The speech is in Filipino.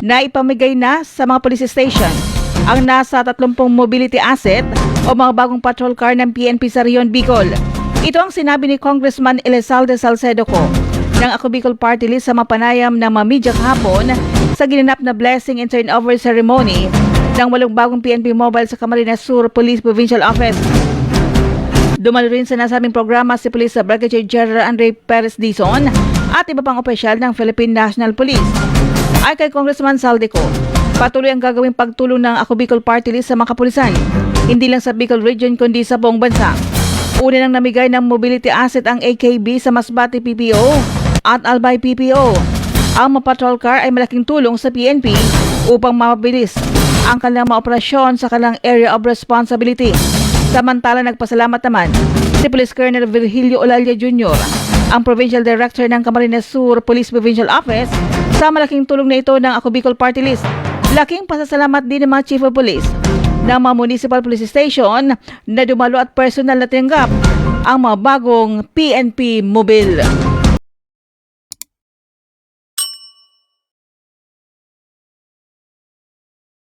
na ipamigay na sa mga police station ang nasa 30 mobility asset o mga bagong patrol car ng PNP sa Rion, Bicol. Ito ang sinabi ni Congressman Elizalde Salcedo ng Ako Bicol Party List sa mapanayam na mamidya kahapon sa ginanap na blessing and turnover ceremony ng 8 bagong PNP mobile sa Camarines Sur Police Provincial Office. Dumalo rin sa nasabing programa si Police Brigadier General Andre Perez Dizon at iba pang opisyal ng Philippine National Police. Ay kay Congressman Saldico, patuloy ang gagawing pagtulong ng Ako Bicol Party List sa mga kapulisan, hindi lang sa Bicol Region kundi sa buong bansa. Una nang namigay ng mobility asset ang AKB sa Masbate PPO at Albay PPO. Ang mga patrol car ay malaking tulong sa PNP upang mabilis ang kanilang mga operasyon sa kanilang area of responsibility. Samantala, nagpasalamat naman si Police Colonel Virgilio Olalia Jr., ang Provincial Director ng Camarines Sur Police Provincial Office, sa malaking tulong na ito ng Ako Bicol Party List. Laking pasasalamat din ng mga Chief of Police ng mga Municipal Police Station na dumalo at personal na tinanggap ang mga bagong PNP Mobile.